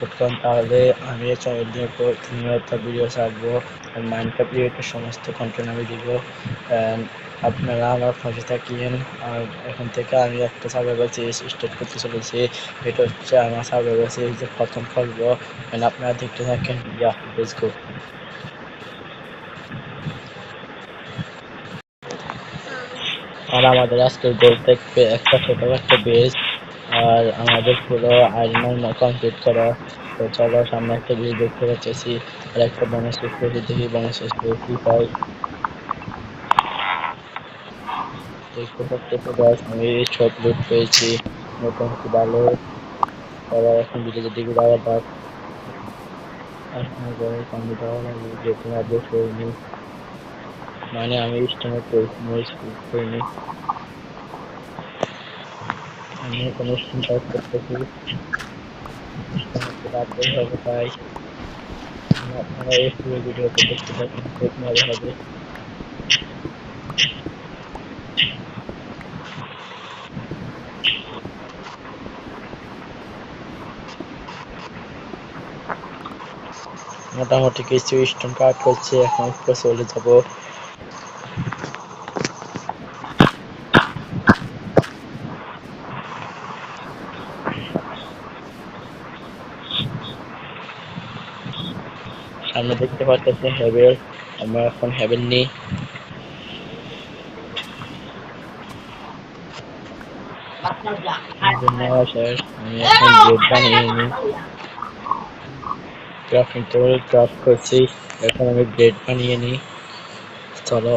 করতাম তাহলে আমি চ্যানেলে প্রতিনিয়ত ভিডিও ছাড়বো, মাইনক্রাফট রিলেটেড সমস্ত কন্টেন্ট আমি দিব। আপনারা আমার পাশে থাকিয়েন। আর এখন থেকে আমি একটা সার্ভাইভাল সিরিজ স্টার্ট করতে চলেছি। এটা হচ্ছে আমার সার্ভাইভাল সিরিজের প্রথম পর্ব। আপনারা দেখতে থাকেন। Let's go. আর আমাদের আজকের গোল থাকবে একটা ছোট একটা বেস, আর আমাদের পুরো আয়রন কমপ্লিট করা। তো চলো, সামনে একটা বেস দেখতে পাচ্ছি, আর একটা বোনাস করে দেখি বোনাস কি পাই। দেখতে পাচ্ছি গাছ, আমি সব লুট পেয়েছি, মোটামুটি ভালো। তারা এখন ভিডিওর দিকে যাওয়া যাক। আসলে আমি যাওয়া লাগে যে তোমার বেশ করিনি, মানে আমি স্টেমে করিনি। আমি কোনো চিন্তা করতেছি রাখতে হবে, তাই আপনারা এই পুরো ভিডিওতে দেখতে থাকুন, খুব মজা হবে। মোটামুটি কিছু স্টোন কাট করছে, এখন উপরে চলে যাব। সামনে দেখতে পাচ্ছি হেভেন, আমরা এখন হেভেন নেই। নেওয়া শেষ, আমি এখন ব্রেড বানিয়ে নিই। ক্রাফটিং টেবিল ক্রাফট করছি, এখন আমি ব্রেড বানিয়ে নিই। চলো,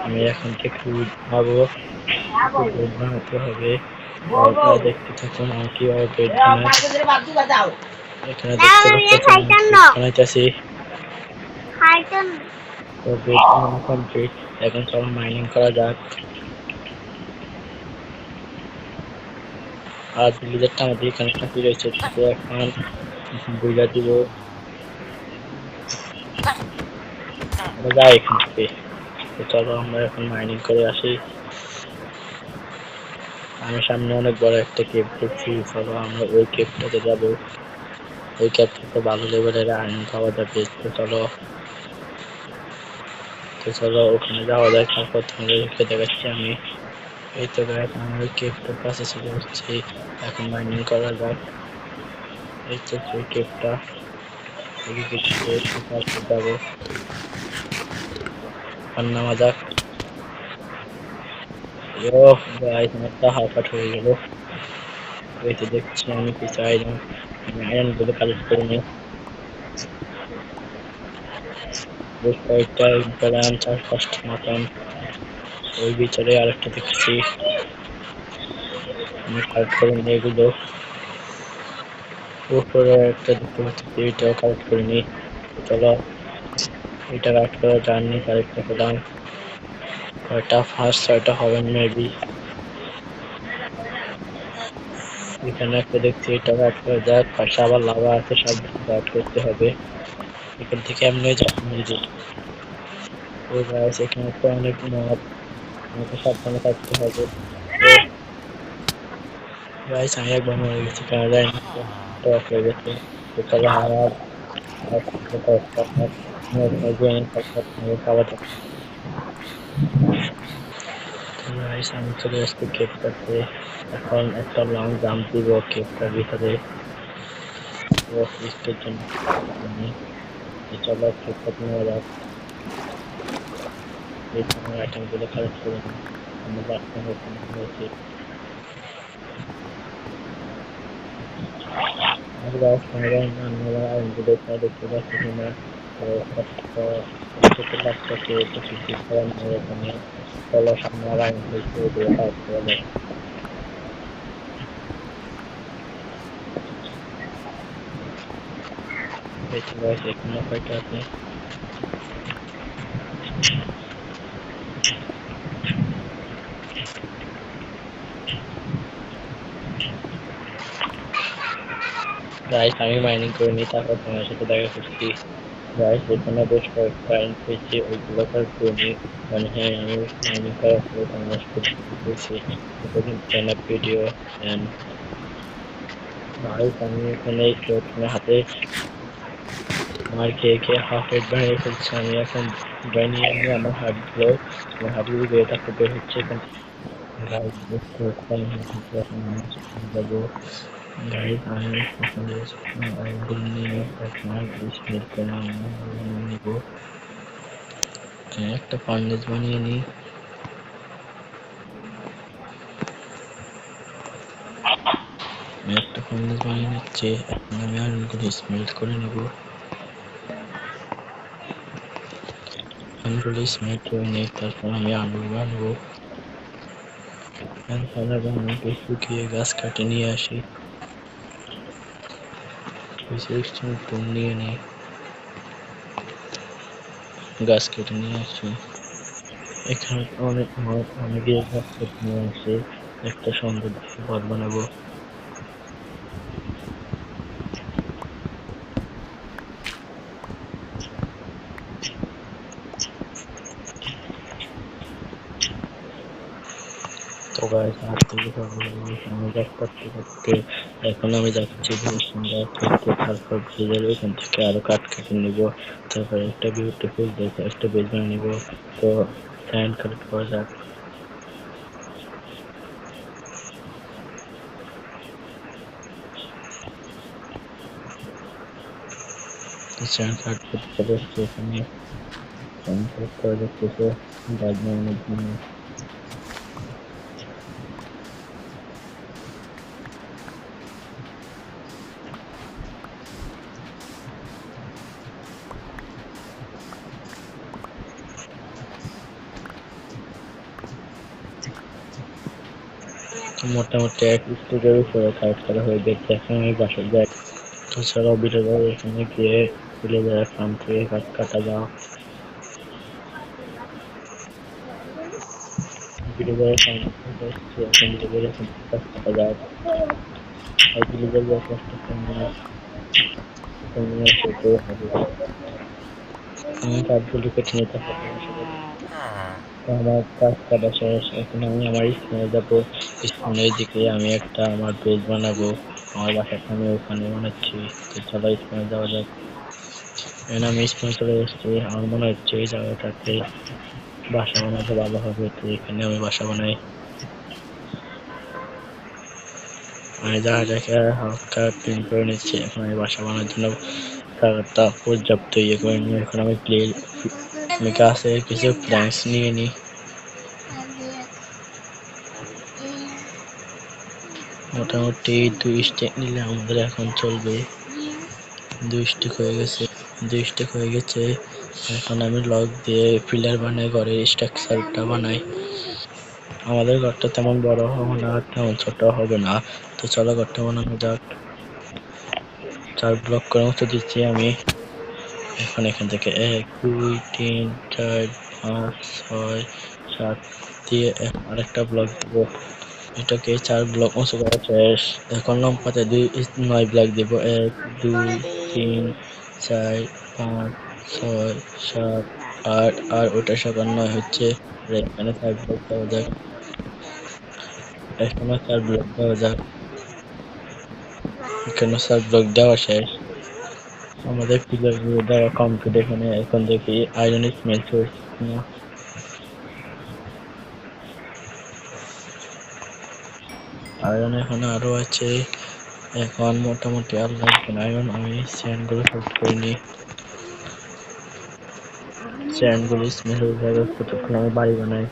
আমি এখন থেকে খাবো, ব্রেড বানাতে হবে। আপনারা দেখতে থাকুন আমি কিভাবে ব্রেড বানাই। এখানে দেখতে পাচ্ছি বানাইতেছি। তো ব্রেড বানানো কমপ্লিট, এখন চলো মাইনিং করা যাক। আর ভিলেজারটা আমাদের এখানে থাকি রয়েছে, তো এখন বুঝা দিব আমরা যাই এখান থেকে। তো চলো আমরা এখন মাইনিং করে আসি। আমি সামনে অনেক বড় একটা কেভ দেখছি, চলো আমরা ওই কেভটাতে যাবো। ওই কেভটাতে ভালো লেভেলের আয়রন পাওয়া যাবে। তো চলো ওখানে যাওয়া যায়, তারপর তোমাদেরকে দেখাচ্ছি আমি। এই তো গাইস, আমি ওই কেভটার কাছে চলে যাচ্ছি, এখন মাইনিং করা যাক। এই তো সেই কেভটা, দেখি কিছু যাবো, আর নামা যাক। ইয়ো গাইস, আমারটা হাফাট হয়ে গেল। এই তো দেখছি আমি কিছু আয়রন গুলো কালেক্ট করে নিই। বেশ কয়েকটা পেলাম, 4-5টা মতন। ওই ভিতরে আরেকটা দেখছি, আমি কালেক্ট করে নিই এগুলো। উপরে একটা দেখতে পাচ্ছি, এটাও কালেক্ট করে নিই। চলো, এটা কালেক্ট করে জার্নি কালেক্ট করলাম। কয়টা, 5-6টা হবে মেবি। এখানে একটা দেখছি, এটা কালেক্ট করে যাক। পাশে আবার লাভা আছে, সব কালেক্ট করতে হবে। এখান থেকে এমনি যাবো। ও গাইস, এখানে তো অনেক মব, আমাকে সাবধানে থাকতে হবে। গাইস, আমি একবার মরে গেছি, কেন জানি না, টক হয়ে গেছে। তো চলো আমার খাবার। গাইস, আমি চলে আসছি কেকটাতে, এখন একটা লং জাম্প দিব কেকটার ভিতরে রিস্কের জন্য। চলো কেকটাতে নেওয়া যাক। এই সময় আইটেম গুলো কালেক্ট করে নিই, আমরা বাথরুম ওপেন হয়েছে। আর গাছ সবাই আমরা আইনগুলো দেখতে পাচ্ছি কিনা। তো লাগতেছে তো কিছু করার নেই এখানে। চলো সামনে আর আইন হয়েছে, ওগুলো কালেক্ট করা যাক। এই তো গাছ, এখানে কয়টা আছে। গাইস, আমি মাইনিং করে নিই, তারপর তোমার সাথে দেখা করছি। গাইস এখানে বেশ কয়েকটা আইন পেয়েছি ওইগুলো কাজ করিনি মানে হ্যাঁ আমি খারাপ করে নষ্ট করতেছি এতদিন চ্যানেল ভিডিও এন্ড গাইস আমি এখানে প্রথমে হাতে মার খেয়ে খেয়ে হাফ হেড বানিয়ে ফেলছি আমি এখন বানিয়ে নিয়ে আমার হাতগুলো বের থাকতে বের হচ্ছে এখান গাইস বেশ কয়েকটা এখন আমি যাবো গাইস আমি এখানে আইনগুলো নিয়ে আপনার স্মেল করে নিব একটা ফার্নেস বানিয়ে নিই একটা ফার্নেস বানিয়ে নিচ্ছে এখন আমি আয়রনগুলো স্মেল্ট করে নেব আয়রনগুলো স্মেল্ট করে নিই তারপর আমি আলু বানাবো আমি শুকিয়ে গাছ কাটে নিয়ে আসি নিয়ে নিই গাছ কেটে নিয়ে আসি এখানে অনেকে গাছ কেটে নিয়ে আসি একটা সুন্দর পথ বানাবো তো গাইস এখন আমি যাচ্ছি তারপর এখান থেকে আরো কাঠ কেটে নিব তারপরে একটা বিউটিফুল দেখে একটা বেজ বানিয়ে নিব তো স্যান্ড কালেক্ট করা যাক স্যান্ড কালেক্ট করতে যাচ্ছি এখানে স্যান্ড কালেক্ট করা যাচ্ছে গাছ বানানোর জন্য মোটামুটি এক স্টেজের উপরে কাজ করা হয়ে গেছে এখন আমি বাসায় যাই তাছাড়াও বিলেজার এখানে গিয়ে বিলেজারের ফার্ম থেকে কাঠ কাটা যাও বিলেজারের ফার্ম থেকে এখন বিলেজারের ফার্ম থেকে কাঠ কাটা যাও আর বিলেজার যা কষ্ট করতে হবে আমি কাঠগুলো কেটে নিতে হবে আমার কাজ কাটা শেষ এখন আমি আমার স্কুলে যাবো স্কুলের দিকে আমি একটা আমার পেজ বানাবো আমার বাসার সামনে ওখানে বানাচ্ছি তো চলো স্কুলে যাওয়া যাক এখন আমি স্কুলে চলে এসেছি আমার মনে হচ্ছে এই জায়গাটাতে বাসা বানাতে ভালো হবে তো এখানে আমি বাসা বানাই আমি জায়গাটাকে হালকা ক্লিন করে নিচ্ছি এখন আমি বাসা বানানোর জন্য জায়গাটা পর্যাপ্ত ইয়ে করে নিই এখন আমি আমি গাছের কিছু প্ল্যান্টস নিয়ে নিই মোটামুটি 2 স্টেক নিলে আমাদের এখন চলবে 2 স্টেক হয়ে গেছে এখন আমি লক দিয়ে পিলার বানাই ঘরের স্ট্রাকচারটা বানাই আমাদের ঘরটা তেমন বড় হবে না তেমন ছোট হবে না তো চলো ঘরটা বানানো যাক 4 ব্লক করে মতো দিচ্ছি আমি এখন এখান থেকে 1 2 3 4 5 6 7 দিয়ে আরেকটা ব্লক দিব এটাকে 4 ব্লক মতো করা শেষ এখন লম্বাতে 9 ব্লক দিব 1 2 3 4 5 6 7 8 আর ওটা 9 হচ্ছে এখানে 4 ব্লক দেওয়া যাক এখানে 4 ব্লক দেওয়া যাক এখানে 4 ব্লক দেওয়া শেষ আমাদের পিলার গুলো দেওয়া কমপ্লিট এখানে এখন দেখি আয়রন স্মেল করছে না আয়রন এখানে আরো আছে এখন মোটামুটি আর লাগবে না আয়রন আমি স্যান্ড গুলো সব করে নিই স্যান্ড গুলো স্মেল হয়ে যাবে ততক্ষণ আমি বাড়ি বানাই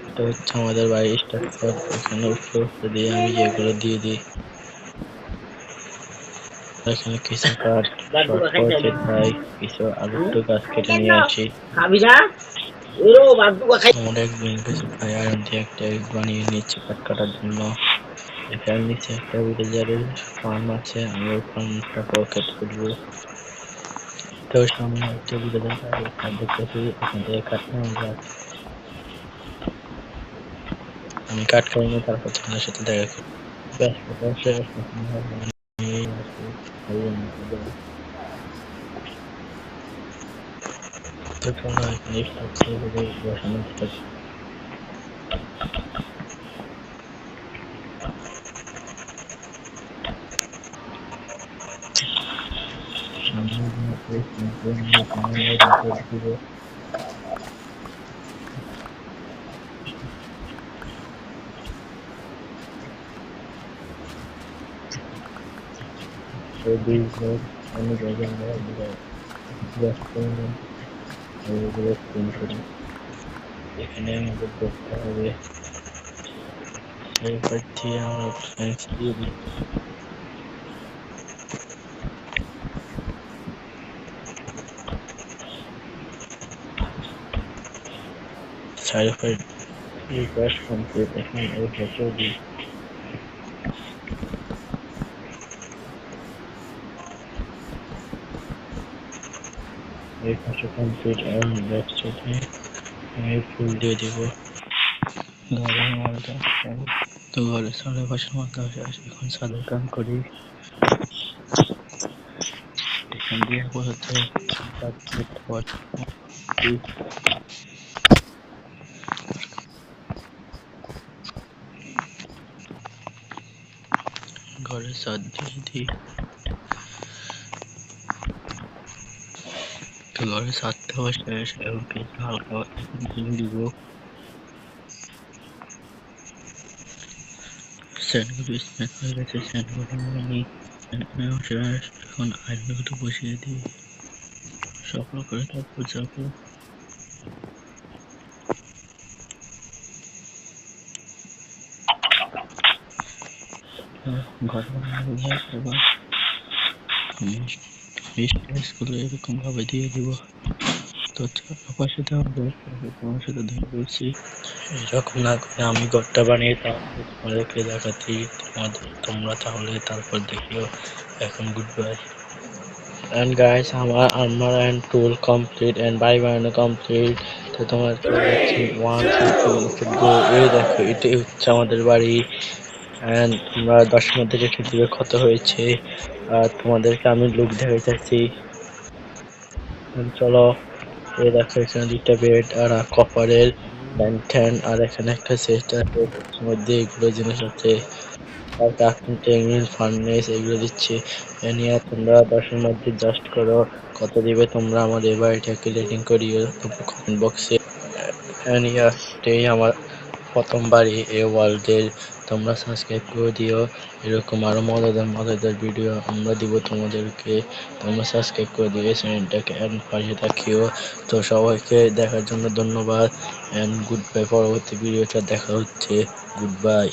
এটা হচ্ছে আমাদের বাড়ির স্ট্রাকচার এখানে উপরে দিয়ে আমি যেগুলো দিয়ে দিই এখানে কিছু কাঠ তাই কিছু আলুটো গাছ কেটে নিয়ে আসি আমরা একদিন কিছু খাই আয়রন দিয়ে একটা বানিয়ে নিচ্ছি কাঠ কাটার জন্য এখানে নিচে একটা ভিলেজারের ফার্ম আছে আমি ওই ফার্মটাকেও কেটে ফেলবো তো সামনে একটা ভিলেজার কাঠ দেখতেছি এখান থেকে কাঠ নেওয়া যাক আমি কাঠ খাইনি তারপর তোমাদের সাথে দেখা করি ব্যস্ততা শেষ তো চলো এখানে স্ট্রাকচার করে বসানো স্টার্ট। দিব এই বীজের অনুযায়ী আমরা করি। এখানে আমাদের করতে হবে এই পাচ্ছি আমরা ফ্রেন্স দিয়ে দিই। সাইড এই কাজ কমপ্লিট। এখন এই ফটো দিই। এই কাজটা কমপ্লিট আর ব্যাক সাইডে আমি ফুল দিয়ে দিব। ঘরের মালটা তো ঘরে সাড়ে পাঁচশো মাথা আসে। এখন সাদের কাম করি। এখান দিয়ে আপাতত ঘরে ছাদ দিয়ে দিই। তো ঘরে ছাদটা শেষ। এখন কিছু হালকা দিব। স্যান্ডগুলো স্ন্যাক হয়ে গেছে। স্যান্ডগুলো আমি এখন আইনগুলো বসিয়ে দিই। সফল করে তারপর যাবো। ঘরে এবার স্কুলে এরকম ভাবে দিয়ে দিব। তো পাশে তোমার সাথে দেখা করছি। এরকম না করে আমি ঘরটা বানিয়ে তোমাদেরকে দেখাচ্ছি। তোমরা তাহলে তারপর দেখিও। এখন গুড বাই। And guys, আমার and tool complete and বাড়ি বানানো complete। তো তোমার ওয়ান গো। এই দেখো এটাই হচ্ছে আমাদের বাড়ি। and তোমরা 10 মধ্যে রেখে দিবে কত হয়েছে। আর তোমাদেরকে আমি লুক দেখাইতেছি। চলো এই দেখো এখানে দুইটা বেড আর কপারের ল্যান্টার্ন আর এখানে একটা সেট আছে মধ্যে এগুলো জিনিস আছে। আর কার্টুন টেবিল ফার্নেস এগুলো দিচ্ছে। এ নিয়ে তোমরা 10 মধ্যে জাস্ট করো কত দিবে তোমরা আমার এই বাড়িটাকে রেটিং করিও কমেন্ট বক্সে। এন্ড ইয়াস এটাই আমার প্রথম বাড়ি এই ওয়ার্ল্ডের। তোমরা সাবস্ক্রাইব করে দিও। এরকম আরো মজাদার ভিডিও আমরা দিব তোমাদেরকে। তোমরা সাবস্ক্রাইব করে দিও এই চ্যানেলটাকে এন্ড পাশে থাকিও। তো সবাইকে দেখার জন্য ধন্যবাদ এন্ড গুড বাই। পরবর্তী ভিডিওটা দেখা হচ্ছে। Good bye.